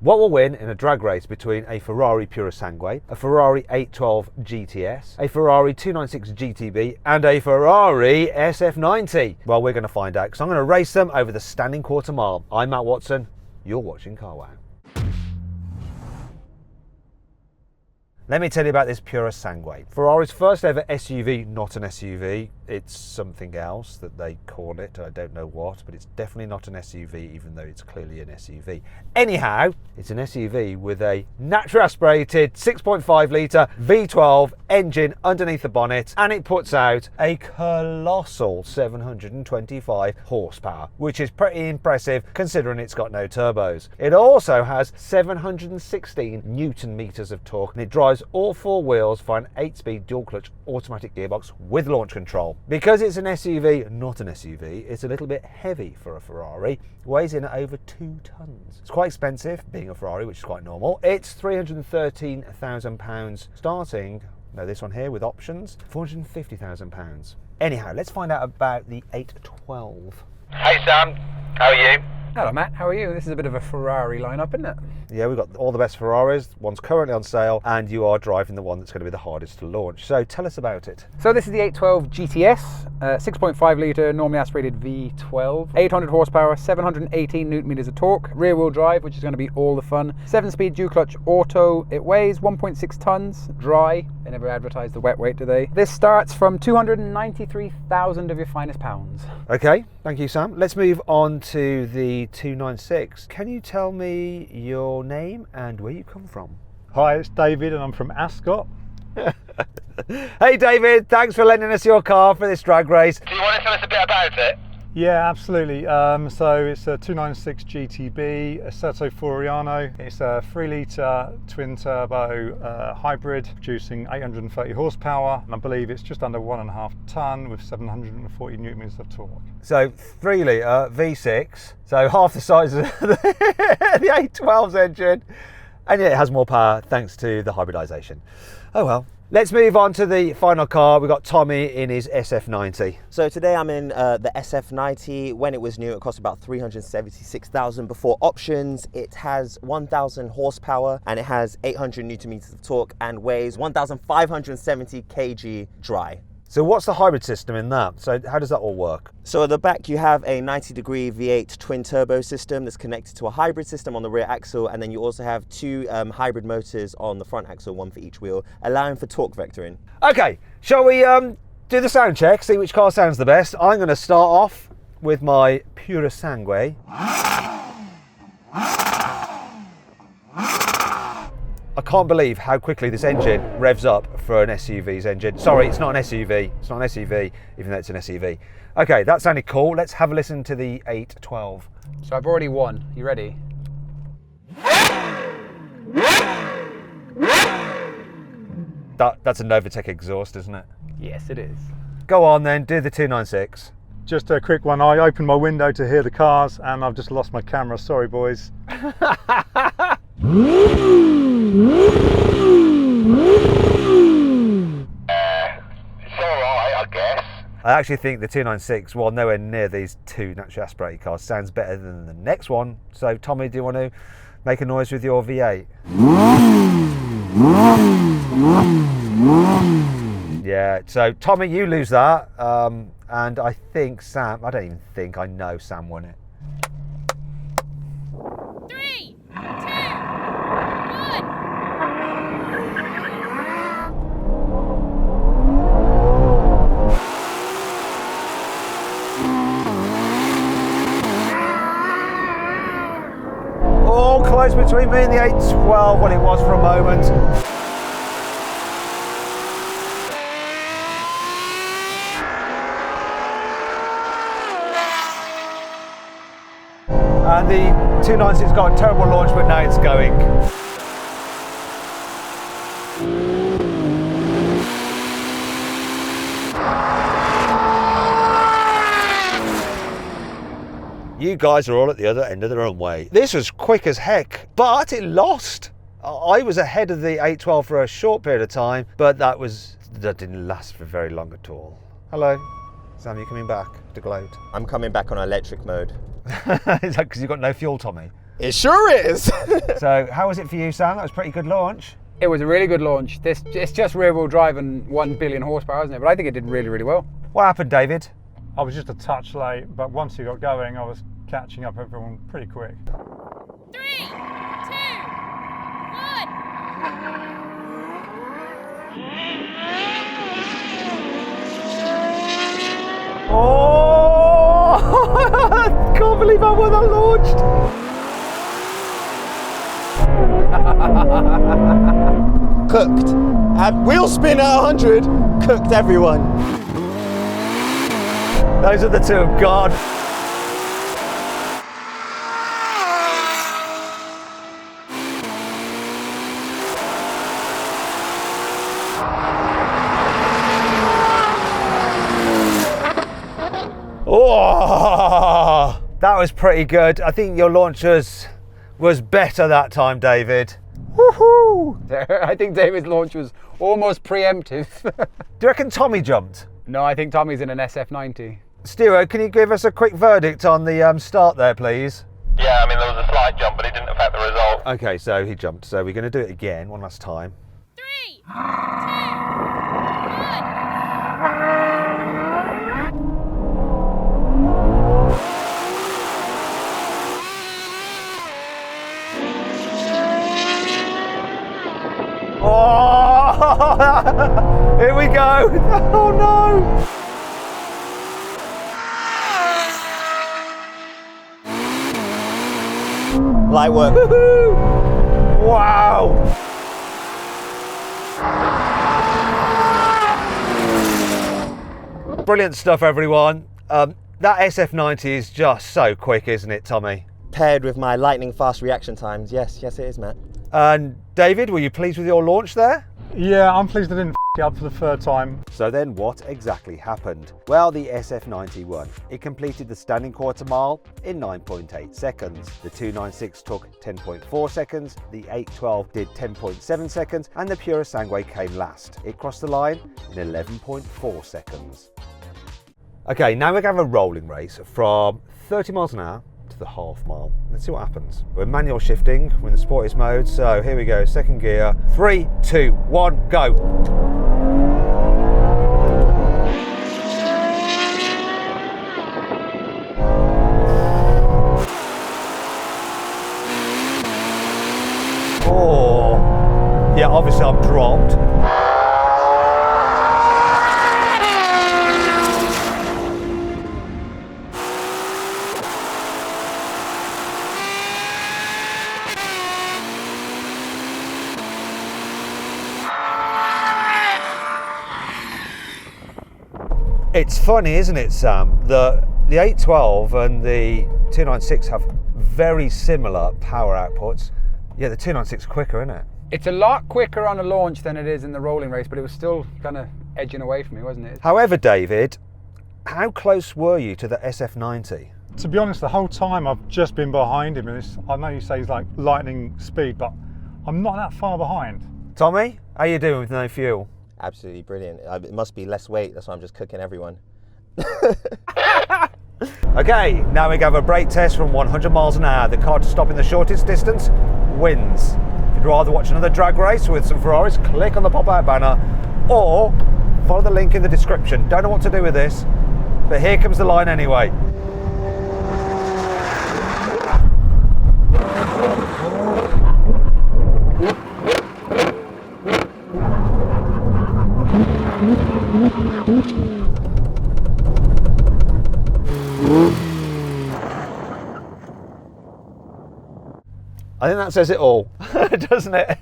What will win in a drag race between a Ferrari 푸로산게, a Ferrari 812 GTS, a Ferrari 296 GTB, and a Ferrari SF90? Well, we're going to find out because I'm going to race them over the standing quarter mile. I'm Matt Watson. You're watching carwow. Let me tell you about this 푸로산게. Ferrari's first ever SUV, not an SUV. It's something else that they call it. I don't know what, but it's definitely not an SUV, even though it's clearly an SUV. Anyhow, it's an SUV with a naturally aspirated 6.5 litre V12 engine underneath the bonnet, and it puts out a colossal 725 horsepower, which is pretty impressive considering it's got no turbos. It also has 716 Newton meters of torque, and it drives all four wheels for an 8-speed dual clutch automatic gearbox with launch control. Because it's an SUV, not an SUV, it's a little bit heavy for a Ferrari. It weighs in at over 2 tons. It's quite expensive, being a Ferrari, which is quite normal. It's £313,000 starting, no, this one here with options, £450,000. Anyhow, let's find out about the 812. Hey Sam, how are you? Hello Matt, how are you? This is a bit of a Ferrari lineup, isn't it? Yeah, we've got all the best Ferraris. One's currently on sale, and you are driving the one that's going to be the hardest to launch. So tell us about it. So this is the 812 GTS, 6.5 litre, normally aspirated V12, 800 horsepower, 718 Newton meters of torque, rear wheel drive, which is going to be all the fun, 7-speed dual clutch auto. It weighs 1.6 tons, dry. They never advertise the wet weight, do they? This starts from 293,000 of your finest pounds. Okay, thank you, Sam. Let's move on to the 296. Can you tell me your name and where you come from? Hi, it's David and I'm from Ascot. Hey David, thanks for lending us your car for this drag race. Do you want to tell us a bit about it? Yeah, absolutely. So it's a 296 GTB, Assetto Floriano. It's a 3 litre twin turbo hybrid producing 830 horsepower, and I believe it's just under 1.5 tonne with 740 Newton meters of torque. So 3 litre V6, so half the size of the 812's engine, and yet it has more power thanks to the hybridisation. Oh well. Let's move on to the final car. We've got Tommy in his SF90. So today I'm in the SF90. When it was new, it cost about 376,000 before options. It has 1,000 horsepower and it has 800 Newton meters of torque and weighs 1,570 kg dry. So what's the hybrid system in that? So how does that all work? So at the back you have a 90-degree V8 twin turbo system that's connected to a hybrid system on the rear axle, and then you also have 2 hybrid motors on the front axle, 1 for each wheel, allowing for torque vectoring. Okay, shall we do the sound check, see which car sounds the best? I'm going to start off with my 푸로산게. I can't believe how quickly this engine revs up for an SUV's engine. Sorry, it's not an SUV. It's not an SUV, even though it's an SUV. Okay, that sounded cool. Let's have a listen to the 812. So I've already won. You ready? That's a Novatec exhaust, isn't it? Yes, it is. Go on then, do the 296. Just a quick one. I opened my window to hear the cars and I've just lost my camera. Sorry, boys. It's alright, I guess. I actually think the 296, while nowhere near these 2 naturally aspirated cars, sounds better than the next one. So Tommy, do you want to make a noise with your V8? Yeah, so Tommy, you lose that. And I think Sam, I don't even think, I know Sam won it. 3, 2, 1. All close between me and the 812, well it was for a moment. And the 296 got a terrible launch, but now it's going. You guys are all at the other end of the runway. This was quick as heck, but it lost. I was ahead of the 812 for a short period of time, but that didn't last for very long at all. Hello, Sam, you coming back to gloat? I'm coming back on electric mode. Is that because you've got no fuel, Tommy? It sure is. So how was it for you, Sam? That was a pretty good launch. It was a really good launch. It's just rear-wheel drive and 1 billion horsepower, isn't it? But I think it did really, really well. What happened, David? I was just a touch late, but once he got going, I was catching up everyone pretty quick. 3, 2, 1. Oh! I can't believe how well that launched. Cooked. Had wheel spin at 100. Cooked everyone. Those are the two of God. Oh, that was pretty good. I think your launch was better that time, David. Woohoo! I think David's launch was almost preemptive. Do you reckon Tommy jumped? No, I think Tommy's in an SF90. Stuart, can you give us a quick verdict on the start there, please? Yeah, I mean, there was a slight jump, but it didn't affect the result. Okay, so he jumped. So we're going to do it again, one last time. 3, 2, 1. Oh, here we go. Oh no. Light work. Woohoo! Wow. Brilliant stuff, everyone. That SF90 is just so quick, isn't it, Tommy? Paired with my lightning fast reaction times. Yes, it is, Matt. And David, were you pleased with your launch there? Yeah, I'm pleased I didn't it up for the third time. So then what exactly happened? Well, the SF90 won. It completed the standing quarter mile in 9.8 seconds. The 296 took 10.4 seconds, the 812 did 10.7 seconds, and the 푸로산게 came last. It crossed the line in 11.4 seconds. Okay, now we're going to have a rolling race from 30 miles an hour to the half mile. Let's see what happens. We're manual shifting, we're in the sportiest mode, so here we go, second gear. 3, 2, 1, go. Oh, yeah, obviously I'm dropped. It's funny, isn't it, Sam? The 812 and the 296 have very similar power outputs. Yeah, the 296 is quicker, isn't it? It's a lot quicker on a launch than it is in the rolling race, but it was still kind of edging away from me, wasn't it? However, David, how close were you to the SF90? To be honest, the whole time I've just been behind him, and I know you say he's like lightning speed, but I'm not that far behind. Tommy, how you doing with no fuel? Absolutely brilliant. It must be less weight, that's why I'm just cooking everyone. Okay, now we have a brake test from 100 miles an hour. The car to stop in the shortest distance wins. If you'd rather watch another drag race with some Ferraris, click on the pop-out banner or follow the link in the description. Don't know what to do with this, but here comes the line anyway. I think that says it all, doesn't it?